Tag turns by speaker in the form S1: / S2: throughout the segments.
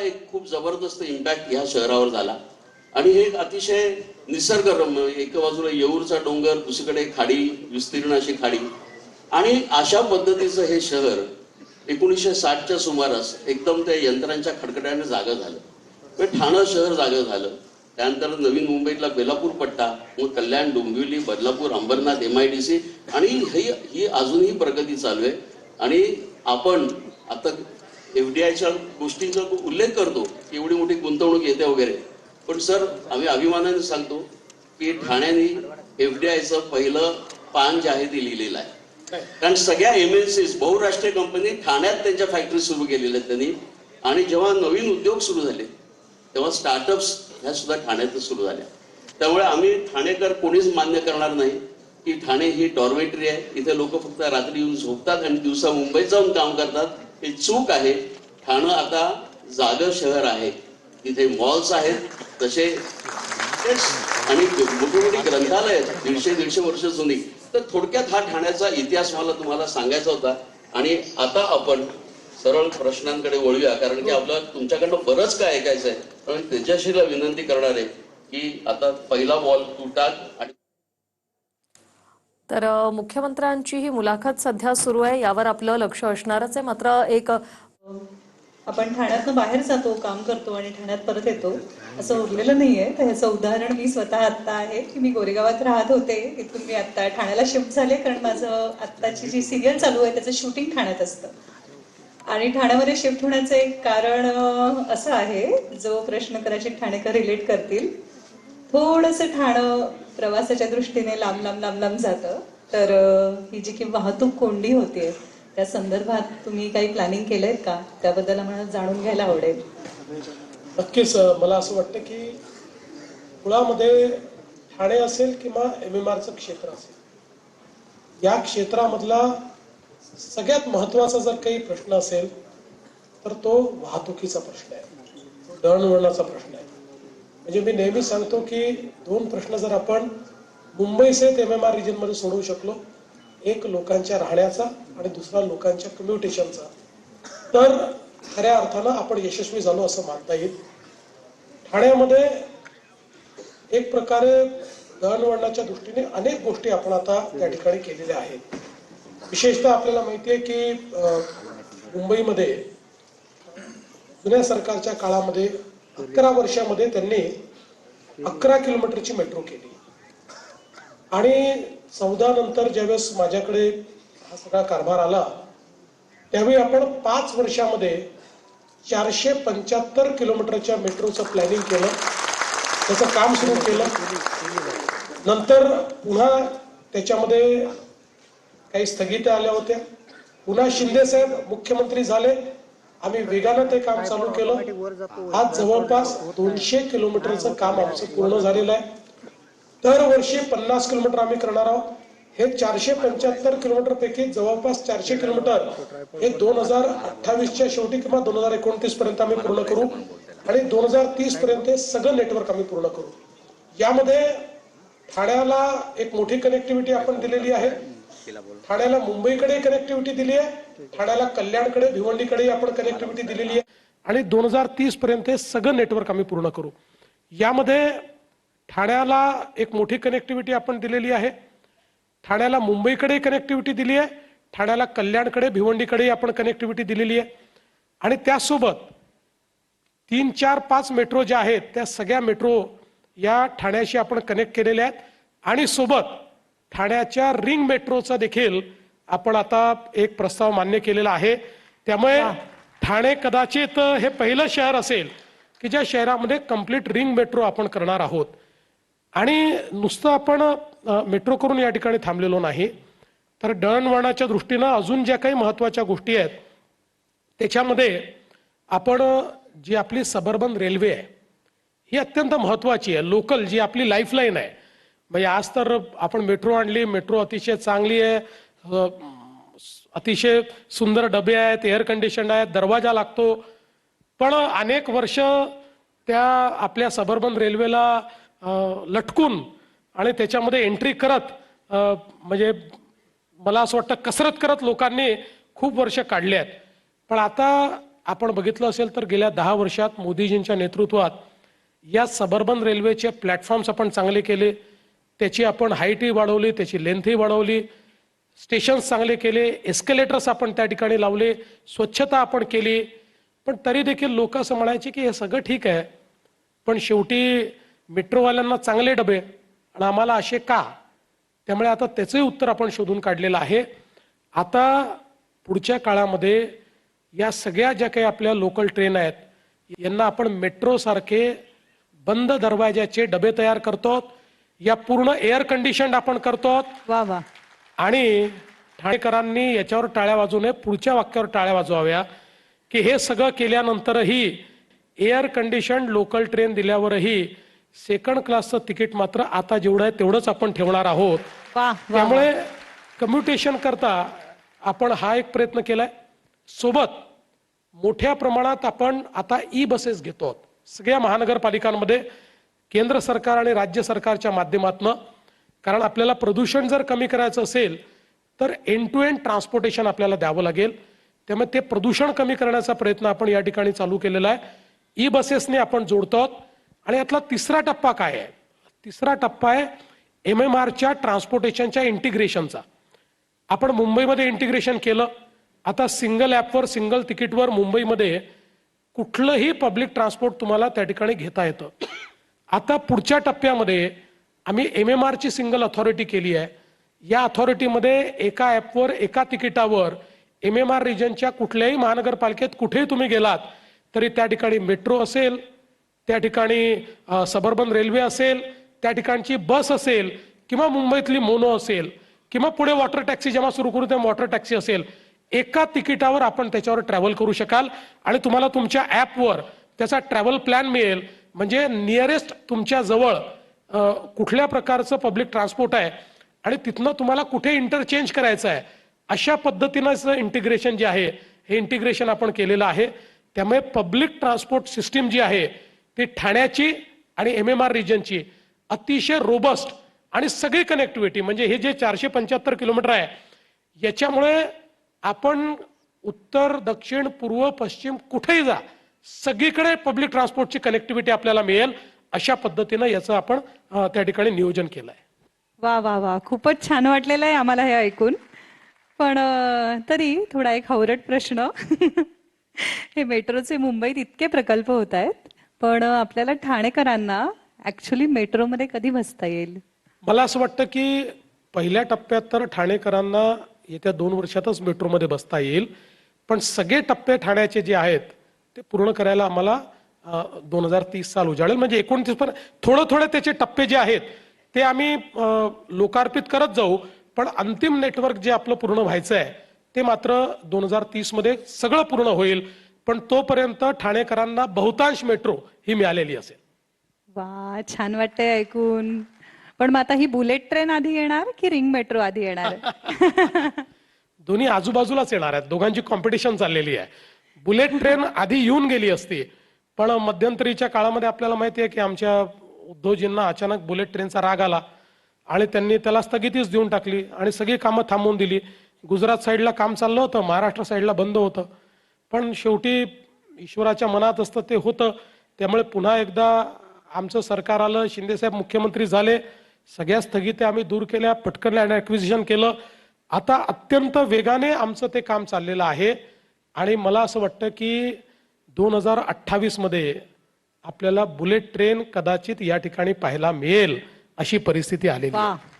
S1: एक खूप जबरदस्त इम्पॅक्ट ह्या शहरावर झाला आणि हे अतिशय निसर्गरम्य, एका बाजूला येऊरचा डोंगर, दुसरीकडे खाडी, विस्तीर्ण अशी खाडी आणि अशा पद्धतीचं हे शहर 1960च्या सुमारास एकदम त्या यंत्रांच्या खडखड्याने जागं झालं. ठाणं शहर जागं झालं. त्यानंतर नवीन मुंबईतला बेलापूर पट्टा, मग कल्याण, डोंबिवली, बदलापूर, अंबरनाथ, MIDC आणि ही अजूनही प्रगती चालू आहे. आणि आपण आता FDIच्या गोष्टींचा उल्लेख करतो की एवढी मोठी गुंतवणूक येते वगैरे, पण सर आम्ही अभिमानाने सांगतो की ठाण्याने FDIचं पहिलं पान जे आहे ते लिहिलेलं आहे. कारण सगळ्या MNCs बहुराष्ट्रीय कंपनी ठाण्यात त्यांच्या फॅक्टरी सुरू केलेल्या आहेत त्यांनी. आणि जेव्हा नवीन उद्योग सुरू झाले तेव्हा स्टार्टअप्स ह्या सुद्धा ठाण्यातच सुरू झाल्या. त्यामुळे आम्ही ठाणेकर कोणीच मान्य करणार नाही की ठाणे ही डॉर्मेटरी आहे, इथे लोक फक्त रात्री येऊन झोपतात आणि दिवसा मुंबईत जाऊन काम करतात. हे चूक आहे. ठाणं आता जागं शहर आहे. तिथे मॉल्स आहेत तसे आणि मोठी मोठी ग्रंथालय आहेत 150-150 वर्ष जुनी. तर थोडक्यात हा ठाण्याचा इतिहास मला तुम्हाला सांगायचा होता. आणि आता आपण सरळ प्रश्नांकडे वळूया, कारण की आपलं तुमच्याकडनं बरंच काय ऐकायचं आहे. पण तेजस्वीला विनंती करणार आहे की आता पहिला बॉल तू टाक. आणि
S2: तर मुख्यमंत्र्यांची ही मुलाखत सध्या सुरू आहे, यावर आपलं लक्ष असणारच आहे. मात्र एक
S3: आपण ठाण्यातनं बाहेर जातो, काम करतो आणि ठाण्यात परत येतो असं उरलेलं नाहीये. तर ह्याचं उदाहरण मी स्वतः आत्ता आहे की मी गोरेगावात राहत होते, इथून मी आत्ता ठाण्याला शिफ्ट झाले, कारण माझं आत्ताची जी सिरियल चालू आहे त्याचं शूटिंग ठाण्यात असतं. आणि ठाण्यामध्ये शिफ्ट होण्याचं एक कारण असं आहे, जो प्रश्न कदाचित ठाणेकर रिलेट करतील. थोडंसं ठाणं प्रवासाच्या दृष्टीने लांब लांब लांब लांब जातं. तर ही जी की वाहतूक कोंडी होतीये त्या संदर्भात तुम्ही काही प्लॅनिंग केलंय का, त्याबद्दल आम्हाला जाणून घ्यायला आवडेल.
S4: नक्कीच. मला असं वाटतं की मुळामध्ये ठाणे असेल किंवा MMRचं क्षेत्र असेल, या क्षेत्रामधला सगळ्यात महत्वाचा जर काही प्रश्न असेल तर तो वाहतुकीचा प्रश्न आहे, दळणवळणाचा प्रश्न आहे. म्हणजे मी नेहमी सांगतो की दोन प्रश्न जर आपण मुंबईसहित MMR रिजनमध्ये सोडवू शकलो, एक लोकांच्या राहण्याचा आणि दुसरा लोकांच्या कम्युनिकेशनचा, तर खऱ्या अर्थानं आपण यशस्वी झालो असं मानता येईल. ठाण्यामध्ये एक प्रकारे दळणवळणाच्या दृष्टीने अनेक गोष्टी आपण आता त्या ठिकाणी केलेल्या आहेत. विशेषतः आपल्याला माहिती आहे की मुंबईमध्ये जुन्या सरकारच्या काळामध्ये 11 वर्षामध्ये त्यांनी 11 किलोमीटरची मेट्रो केली. आणि 14 नंतर ज्यावेळेस माझ्याकडे हा सगळा कारभार आला त्यावेळी आपण 5 वर्षामध्ये 475 किलोमीटरच्या मेट्रोचं प्लॅनिंग केलं, त्याचं काम सुरू केलं. नंतर पुन्हा त्याच्यामध्ये काही स्थगित्या आल्या होत्या. पुन्हा शिंदे साहेब मुख्यमंत्री झाले, आम्ही वेगानं ते काम चालू केलं. आज जवळपास 200 किलोमीटरचं काम आमचं पूर्ण झालेलं आहे. दरवर्षी 50 किलोमीटर आम्ही करणार आहोत. हे 475 किलोमीटर पैकी जवळपास 400 किलोमीटर हे 2028च्या शेवटी किंवा 2029 पर्यंत आम्ही पूर्ण करू आणि 2030 पर्यंत सगळं नेटवर्क आम्ही पूर्ण करू. यामध्ये ठाण्याला एक मोठी कनेक्टिव्हिटी आपण दिलेली आहे. ठाण्याला मुंबईकडे कनेक्टिव्हिटी दिली आहे, ठाण्याला कल्याणकडे, भिवंडीकडे आपण कनेक्टिव्हिटी दिलेली आहे आणि 2030 पर्यंत सगळं नेटवर्क आम्ही पूर्ण करू. यामध्ये ठाण्याला एक मोठी कनेक्टिव्हिटी आपण दिलेली आहे, ठाण्याला मुंबईकडे कनेक्टिव्हिटी दिली आहे, ठाण्याला कल्याणकडे, भिवंडीकडे आपण कनेक्टिव्हिटी दिलेली आहे. आणि त्यासोबत 3, 4, 5 मेट्रो ज्या आहेत त्या सगळ्या मेट्रो या ठाण्याशी आपण कनेक्ट केलेल्या आहेत. आणि सोबत ठाण्याच्या रिंग मेट्रोचा देखील आपण आता एक प्रस्ताव मान्य केलेला आहे. त्यामुळे ठाणे कदाचित हे पहिलं शहर असेल की ज्या शहरामध्ये कंप्लीट रिंग मेट्रो आपण करणार आहोत. आणि नुसतं आपण मेट्रो करून या ठिकाणी थांबलेलो नाही, तर दळणवळणाच्या दृष्टीनं अजून ज्या काही महत्त्वाच्या गोष्टी आहेत त्याच्यामध्ये आपण जी आपली सबर्बन रेल्वे आहे ही अत्यंत महत्त्वाची आहे. लोकल जी आपली लाईफलाईन आहे. म्हणजे आज तर आपण मेट्रो आणली, मेट्रो अतिशय चांगली आहे, अतिशय सुंदर डबे आहेत, एअर कंडिशन आहे, दरवाजा लागतो, पण अनेक वर्ष त्या आपल्या सबर्बन रेल्वेला लटकून आणि त्याच्यामध्ये एंट्री करत म्हणजे मला असं वाटतं कसरत करत लोकांनी खूप वर्ष काढली आहेत. पण आता आपण बघितलं असेल तर गेल्या 10 वर्षात मोदीजींच्या नेतृत्वात या सबर्बन रेल्वेचे प्लॅटफॉर्म्स आपण चांगले केले, त्याची आपण हाईटही वाढवली, त्याची लेंथही वाढवली, स्टेशन्स चांगले केले, एस्केलेटर्स आपण त्या ठिकाणी लावले, स्वच्छता आपण केली. पण तरी देखील लोक असं म्हणायचे की हे सगळं ठीक आहे, पण शेवटी मेट्रोवाल्यांना चांगले डबे आणि आम्हाला असे का? त्यामुळे आता त्याचंही उत्तर आपण शोधून काढलेलं आहे. आता पुढच्या काळामध्ये या सगळ्या ज्या काही आपल्या लोकल ट्रेन आहेत यांना आपण मेट्रो सारखे बंद दरवाजाचे डबे तयार करतो, या पूर्ण एअर कंडिशन्ड आपण करतो.
S3: वा वा.
S4: आणि ठाणेकरांनी याच्यावर टाळ्या वाजवू नये, पुढच्या वाक्यावर टाळ्या वाजवाव्या की हे सगळं केल्यानंतरही एअर कंडिशन्ड लोकल ट्रेन दिल्यावरही सेकंड क्लासचं तिकीट मात्र आता जेवढं आहे तेवढंच आपण ठेवणार आहोत. त्यामुळे कम्युटेशन करता आपण हा एक प्रयत्न केलाय. सोबत मोठ्या प्रमाणात आपण आता ई बसेस घेतो सगळ्या महानगरपालिकांमध्ये, केंद्र सरकार आणि राज्य सरकारच्या माध्यमातून. कारण आपल्याला प्रदूषण जर कमी करायचं असेल तर एंड टू एंड ट्रान्सपोर्टेशन आपल्याला द्यावं लागेल. त्यामुळे ते प्रदूषण कमी करण्याचा प्रयत्न आपण या ठिकाणी चालू केलेला आहे. ई बसेसने आपण जोडतो. आणि यातला तिसरा टप्पा काय आहे? तिसरा टप्पा आहे MMRच्या ट्रान्सपोर्टेशनच्या इंटिग्रेशनचा. आपण मुंबईमध्ये इंटिग्रेशन केलं. आता सिंगल ॲपवर सिंगल तिकीटवर मुंबईमध्ये कुठलंही पब्लिक ट्रान्सपोर्ट तुम्हाला त्या ठिकाणी घेता येतं. आता पुढच्या टप्प्यामध्ये आम्ही MMRची सिंगल अथॉरिटी केली आहे. या अथॉरिटीमध्ये एका ॲपवर एका तिकिटावर MMR रिजनच्या कुठल्याही महानगरपालिकेत कुठेही तुम्ही गेलात तरी त्या ठिकाणी मेट्रो असेल, त्या ठिकाणी सबर्बन रेल्वे असेल, त्या ठिकाणची बस असेल किंवा मुंबईतली मोनो असेल किंवा पुढे वॉटर टॅक्सी जेव्हा सुरू करू तेव्हा वॉटर टॅक्सी असेल, एका तिकिटावर आपण त्याच्यावर ट्रॅव्हल करू शकाल आणि तुम्हाला तुमच्या ॲपवर त्याचा ट्रॅव्हल प्लॅन मिळेल. म्हणजे नियरेस्ट तुमच्या जवळ कुठल्या प्रकारचं पब्लिक ट्रान्सपोर्ट आहे आणि तिथनं तुम्हाला कुठे इंटरचेंज करायचं आहे अशा पद्धतीनं इंटिग्रेशन जे आहे हे इंटिग्रेशन आपण केलेलं आहे. त्यामुळे पब्लिक ट्रान्सपोर्ट सिस्टीम जी आहे ती ठाण्याची आणि MMR रिजनची अतिशय रोबस्ट आणि सगळी कनेक्टिव्हिटी, म्हणजे हे जे 475 किलोमीटर आहे याच्यामुळे आपण उत्तर दक्षिण पूर्व पश्चिम कुठेही जा सगळीकडे पब्लिक ट्रान्सपोर्टची कनेक्टिव्हिटी आपल्याला मिळेल अशा पद्धतीनं याचं आपण त्या ठिकाणी नियोजन केलं आहे.
S3: वा वा वा, खूपच छान वाटलेलं आहे आम्हाला हे ऐकून. पण तरी थोडा एक हवरट प्रश्न. हे मेट्रोचे मुंबईत इतके प्रकल्प होत आहेत, पण आपल्याला ठाणेकरांना ऍक्च्युली मेट्रोमध्ये कधी बसता येईल?
S4: मला असं वाटतं की पहिल्या टप्प्यात तर ठाणेकरांना येत्या 2 वर्षातच मेट्रोमध्ये बसता येईल. पण सगळे टप्पे ठाण्याचे जे आहेत ते पूर्ण करायला आम्हाला 2030 साल उजाडेल. म्हणजे 29 पण थोडं थोडं त्याचे टप्पे जे आहेत ते आम्ही लोकार्पित करत जाऊ. पण अंतिम नेटवर्क जे आपलं पूर्ण व्हायचं आहे ते मात्र 2030 मध्ये सगळं पूर्ण होईल. पण तोपर्यंत ठाणेकरांना बहुतांश मेट्रो ही मिळालेली असेल.
S3: वा, छान वाटतंय ऐकून. पण मग आता ही बुलेट ट्रेन आधी येणार की रिंग मेट्रो आधी येणार?
S4: दोन्ही आजूबाजूलाच येणार आहेत. दोघांची कॉम्पिटिशन चाललेली आहे. बुलेट ट्रेन आधी येऊन गेली असती, पण मध्यंतरीच्या काळामध्ये आपल्याला माहिती आहे की आमच्या उद्धवजींना अचानक बुलेट ट्रेनचा राग आला आणि त्यांनी त्याला स्थगितीच देऊन टाकली आणि सगळी कामं थांबवून दिली. गुजरात साईडला काम चाललं होतं, महाराष्ट्र साईडला बंद होतं. पण शेवटी ईश्वराच्या मनात असतं ते होतं. त्यामुळे पुन्हा एकदा आमचं सरकार आलं, शिंदेसाहेब मुख्यमंत्री झाले, सगळ्या स्थगित्या आम्ही दूर केल्या, पटकन लँड ॲक्विजिशन केलं. आता अत्यंत वेगाने आमचं ते काम चाललेलं आहे आणि मला असं वाटतं की 2028 मध्ये आपल्याला बुलेट ट्रेन कदाचित या ठिकाणी पाहायला मिळेल अशी परिस्थिती आलेली आहे.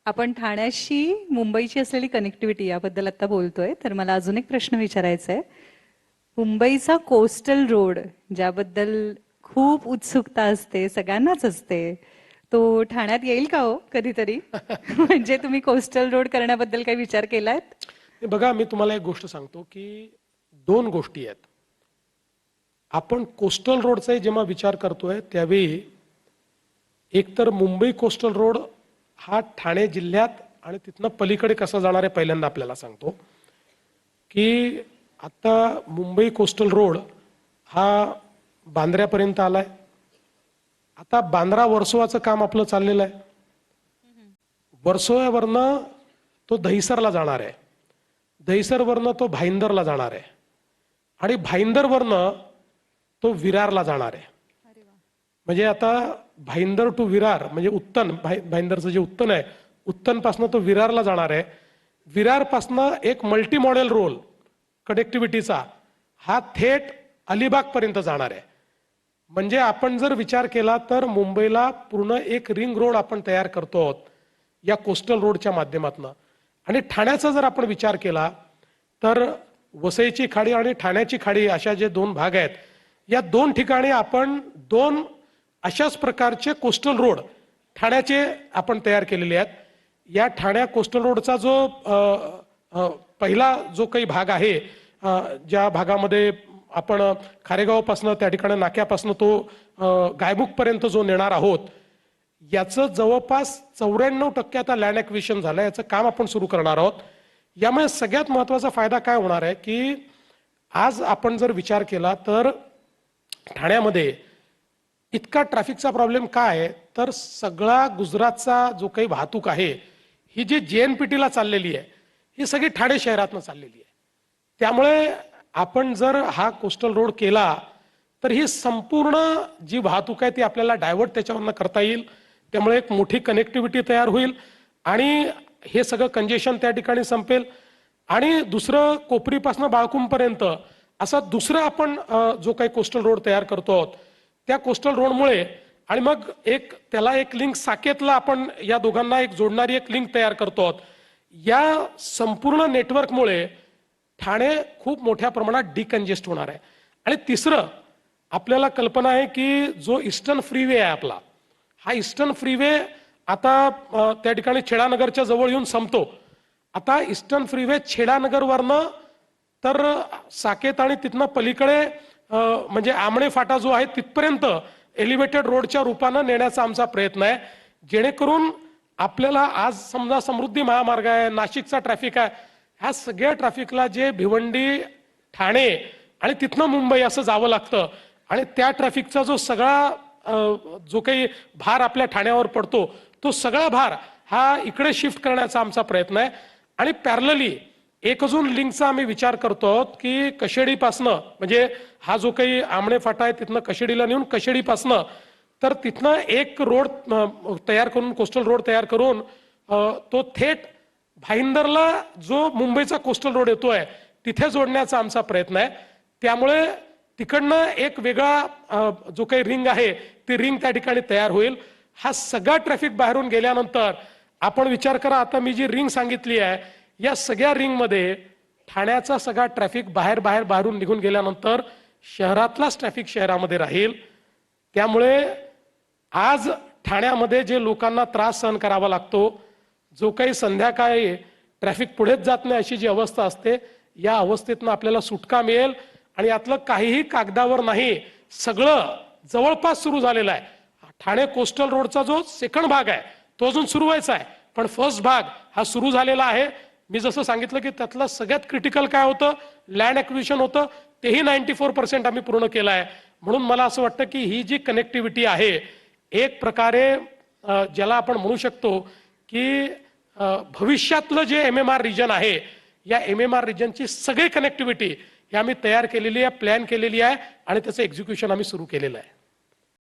S3: आपण ठाण्याशी मुंबईची असलेली कनेक्टिव्हिटी याबद्दल आता बोलतोय, तर मला अजून एक प्रश्न विचारायचा आहे. मुंबईचा कोस्टल रोड ज्याबद्दल खूप उत्सुकता असते, सगळ्यांनाच असते, तो ठाण्यात येईल का हो कधीतरी? म्हणजे तुम्ही कोस्टल रोड करण्याबद्दल काही विचार केलायत?
S4: बघा, मी तुम्हाला एक गोष्ट सांगतो की 2 गोष्टी आहेत. आपण कोस्टल रोडचा जेव्हा विचार करतोय त्यावेळी एकतर मुंबई कोस्टल रोड हा ठाणे जिल्ह्यात आणि तिथनं पलीकडे कसा जाणार आहे पहिल्यांदा आपल्याला सांगतो की आता मुंबई कोस्टल रोड हा बांद्र्यापर्यंत आलाय. आता बांद्रा वर्सोवाचं काम आपलं चाललेलं आहे. वर्सोव्यावरनं तो दहिसरला जाणार आहे. दहिसरवरनं तो भाईंदरला जाणार आहे आणि भाईंदरवरनं तो विरारला जाणार आहे. म्हणजे आता भाईंदर टू विरार म्हणजे उत्तन, भाईंदरचं जे उत्तन आहे, उत्तनपासनं तो विरारला जाणार आहे. विरारपासनं एक मल्टी मॉडेल रोल कनेक्टिव्हिटीचा हा थेट अलिबागपर्यंत जाणार आहे. म्हणजे आपण जर विचार केला तर मुंबईला पूर्ण एक रिंग रोड आपण तयार करतो आहोत या कोस्टल रोडच्या माध्यमातून. आणि ठाण्याचा जर आपण विचार केला तर वसईची खाडी आणि ठाण्याची खाडी अशा जे दोन भाग आहेत, या दोन ठिकाणी आपण दोन अशाच प्रकारचे कोस्टल रोड ठाण्याचे आपण तयार केलेले आहेत. या ठाण्या कोस्टल रोडचा जो पहिला जो काही भाग आहे, ज्या भागामध्ये आपण खारेगावपासनं त्या ठिकाणी नाक्यापासनं तो गायमुखपर्यंत जो नेणार आहोत, याचं जवळपास 94% आता लँड ॲक्विजिशन झालं. याचं काम आपण सुरू करणार आहोत. यामुळे सगळ्यात महत्त्वाचा फायदा काय होणार आहे की आज आपण जर विचार केला तर ठाण्यामध्ये इतका ट्रॅफिकचा प्रॉब्लेम काय आहे, तर सगळा गुजरातचा जो काही वाहतूक आहे ही जी JNPTला चाललेली आहे ही सगळी ठाणे शहरातनं चाललेली आहे. त्यामुळे आपण जर हा कोस्टल रोड केला तर ही संपूर्ण जी वाहतूक आहे ती आपल्याला डायव्हर्ट त्याच्यावरनं करता येईल. त्यामुळे एक मोठी कनेक्टिव्हिटी तयार होईल आणि हे सगळं कंजेशन त्या ठिकाणी संपेल. आणि दुसरं कोपरीपासून बाळकुंपर्यंत असा दुसरा आपण जो काही कोस्टल रोड तयार करतो आहोत, त्या कोस्टल रोडमुळे आणि मग त्याला एक लिंक साकेतला आपण या दोघांना एक जोडणारी एक लिंक तयार करतो आहोत. या संपूर्ण नेटवर्कमुळे ठाणे खूप मोठ्या प्रमाणात डिकंजेस्ट होणार आहे. आणि तिसरं आपल्याला कल्पना आहे की जो ईस्टर्न फ्रीवे आहे आपला, हा ईस्टर्न फ्रीवे आता त्या ठिकाणी छेडानगरच्या जवळ येऊन संपतो. आता ईस्टर्न फ्रीवे छेडानगरवरनं तर साकेत आणि तिथनं पलीकडे म्हणजे आमणे फाटा जो आहे तिथपर्यंत एलिव्हेटेड रोडच्या रूपानं नेण्याचा आमचा प्रयत्न आहे. जेणेकरून आपल्याला आज समजा समृद्धी महामार्ग आहे, नाशिकचा ट्रॅफिक आहे, ह्या सगळ्या ट्रॅफिकला जे भिवंडी, ठाणे आणि तिथनं मुंबई असं जावं लागतं आणि त्या ट्रॅफिकचा जो सगळा जो काही भार आपल्या ठाण्यावर पडतो तो सगळा भार हा इकडे शिफ्ट करण्याचा आमचा प्रयत्न आहे. आणि पॅरलली एक अजून लिंकचा आम्ही विचार करतो आहोत की कशेडीपासनं म्हणजे हा जो काही आमणे फाटा आहे तिथनं कशेडीला नेऊन कशेडीपासनं तर तिथनं एक रोड तयार करून कोस्टल रोड तयार करून तो थेट भाईंदरला जो मुंबईचा कोस्टल रोड येतोय तिथे जोडण्याचा आमचा प्रयत्न आहे. त्यामुळे तिकडनं एक वेगळा जो काही रिंग आहे ती रिंग त्या ठिकाणी तयार होईल. हा सगळा ट्रॅफिक बाहेरून गेल्यानंतर आपण विचार करा, आता मी जी रिंग सांगितली आहे या सगळ्या रिंगमध्ये ठाण्याचा सगळा ट्रॅफिक बाहेरून निघून गेल्यानंतर शहरातलाच ट्रॅफिक शहरामध्ये राहील. त्यामुळे आज ठाण्यामध्ये जे लोकांना त्रास सहन करावा लागतो, जो काही संध्याकाळी ट्रॅफिक पुढेच जात नाही अशी जी अवस्था असते, या अवस्थेतनं आपल्याला सुटका मिळेल. आणि यातलं काहीही कागदावर नाही, सगळं जवळपास सुरू झालेलं आहे. ठाणे कोस्टल रोडचा जो सेकंड भाग आहे तो अजून सुरू व्हायचा आहे, पण फर्स्ट भाग हा सुरू झालेला आहे. मी जसं सांगितलं की त्यातलं सगळ्यात क्रिटिकल काय होतं, लँड ॲक्विजिशन होतं, तेही 94% आम्ही पूर्ण केलं आहे. म्हणून मला असं वाटतं की ही जी कनेक्टिव्हिटी आहे एक प्रकारे ज्याला आपण म्हणू शकतो की भविष्यातलं जे MMR रिजन आहे या MMR रिजनची सगळी कनेक्टिव्हिटी ही आम्ही तयार केलेली आहे, प्लॅन केलेली आहे आणि त्याचं एक्झिक्युशन आम्ही सुरू केलेलं आहे.